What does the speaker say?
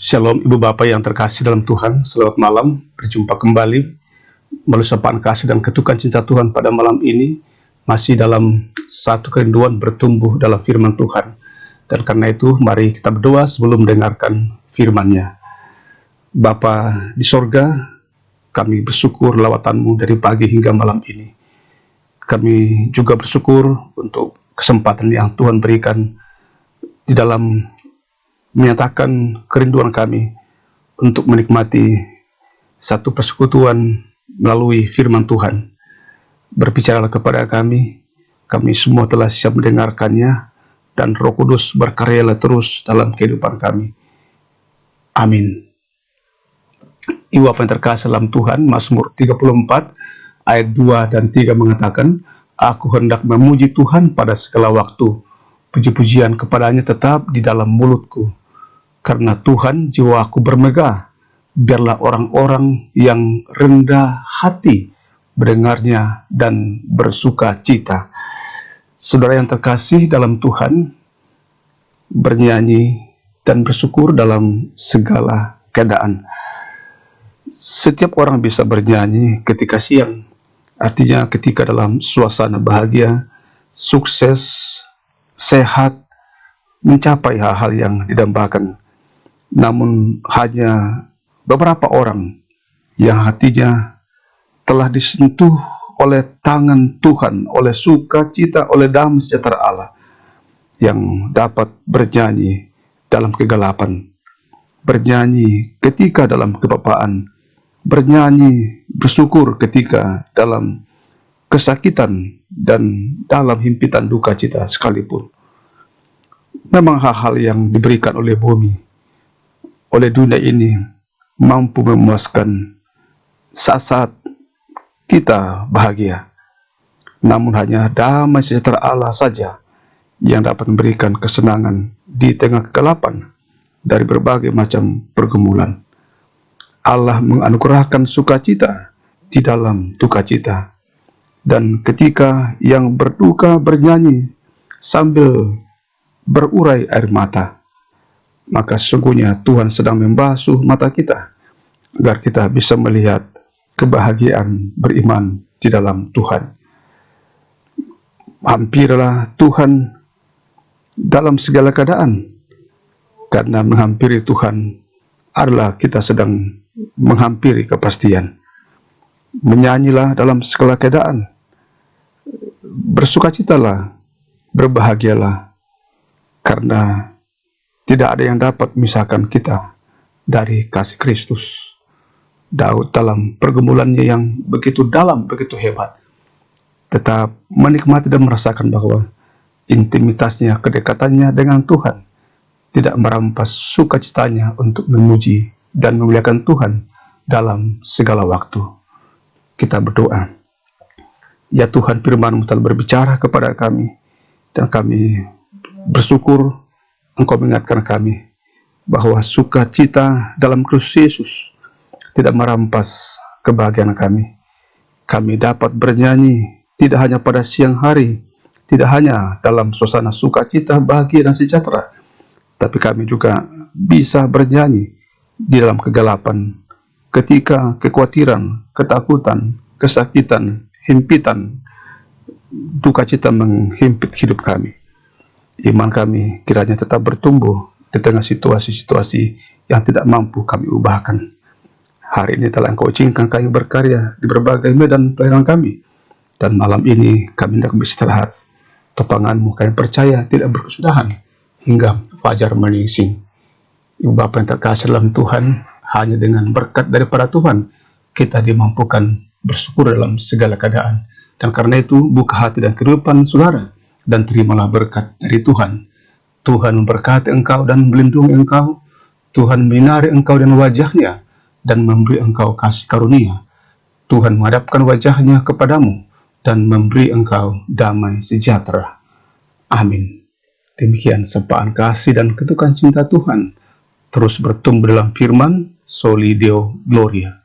Shalom Ibu Bapak yang terkasih dalam Tuhan, selamat malam, berjumpa kembali melalui sapaan kasih dan ketukan cinta Tuhan pada malam ini, masih dalam satu kerinduan bertumbuh dalam firman Tuhan. Dan karena itu mari kita berdoa sebelum mendengarkan firman-Nya. Bapa di sorga, kami bersyukur lawatan-Mu dari pagi hingga malam ini. Kami juga bersyukur untuk kesempatan yang Tuhan berikan di dalam menyatakan kerinduan kami untuk menikmati satu persekutuan melalui firman Tuhan. Berbicaralah kepada kami semua telah siap mendengarkannya, dan Roh Kudus berkaryalah terus dalam kehidupan kami. Amin. Ibu Bapak yang terkasih dalam Tuhan, Mazmur 34 ayat 2 dan 3 mengatakan, "Aku hendak memuji Tuhan pada segala waktu, puji-pujian kepadanya tetap di dalam mulutku. Karena Tuhan jiwaku bermegah, biarlah orang-orang yang rendah hati mendengarnya dan bersuka cita." Saudara yang terkasih dalam Tuhan, bernyanyi dan bersyukur dalam segala keadaan. Setiap orang bisa bernyanyi ketika siang, artinya ketika dalam suasana bahagia, sukses, sehat, mencapai hal-hal yang didambakan. Namun hanya beberapa orang yang hatinya telah disentuh oleh tangan Tuhan, oleh sukacita, oleh damai sejahtera Allah, yang dapat bernyanyi dalam kegelapan, bernyanyi ketika dalam kebapaan, bernyanyi bersyukur ketika dalam kesakitan dan dalam himpitan duka cita sekalipun. Memang hal-hal yang diberikan oleh bumi, oleh dunia ini, mampu memuaskan saat-saat kita bahagia. Namun hanya damai sejahtera Allah saja yang dapat memberikan kesenangan di tengah kegelapan dari berbagai macam pergumulan. Allah menganugerahkan sukacita di dalam duka cita. Dan ketika yang berduka bernyanyi sambil berurai air mata, maka sesungguhnya Tuhan sedang membasuh mata kita, agar kita bisa melihat kebahagiaan beriman di dalam Tuhan. Hampirilah Tuhan dalam segala keadaan, karena menghampiri Tuhan adalah kita sedang menghampiri kepastian. Menyanyilah dalam segala keadaan, bersukacitalah, berbahagialah, karena tidak ada yang dapat memisahkan kita dari kasih Kristus. Daud dalam pergumulannya yang begitu dalam, begitu hebat, tetap menikmati dan merasakan bahwa intimitasnya, kedekatannya dengan Tuhan tidak merampas sukacitanya untuk memuji dan memuliakan Tuhan dalam segala waktu. Kita berdoa. Ya Tuhan, firman-Mu telah berbicara kepada kami, dan kami bersyukur Engkau mengingatkan kami bahwa sukacita dalam Kristus Yesus tidak merampas kebahagiaan kami. Kami dapat bernyanyi tidak hanya pada siang hari, tidak hanya dalam suasana sukacita, bahagia, dan sejahtera, tapi kami juga bisa bernyanyi di dalam kegelapan, ketika kekhawatiran, ketakutan, kesakitan, himpitan, duka cita menghimpit hidup kami. Iman kami kiranya tetap bertumbuh di tengah situasi-situasi yang tidak mampu kami ubahkan. Hari ini telah Engkau izinkan kami berkarya di berbagai medan pelayanan kami, dan malam ini kami hendak beristirahat. Topangan-Mu kami percaya tidak berkesudahan hingga fajar menyingsing. Ibu Bapa yang terkasih dalam Tuhan, hanya dengan berkat daripada Tuhan kita dimampukan bersyukur dalam segala keadaan. Dan karena itu buka hati dan kehidupan saudara, dan terimalah berkat dari Tuhan. Tuhan memberkati engkau dan melindungi engkau. Tuhan menyinari engkau dengan wajah-Nya dan memberi engkau kasih karunia. Tuhan menghadapkan wajah-Nya kepadamu dan memberi engkau damai sejahtera. Amin. Demikian sapaan kasih dan ketukan cinta Tuhan terus bertumbuh dalam firman Soli Deo Gloria.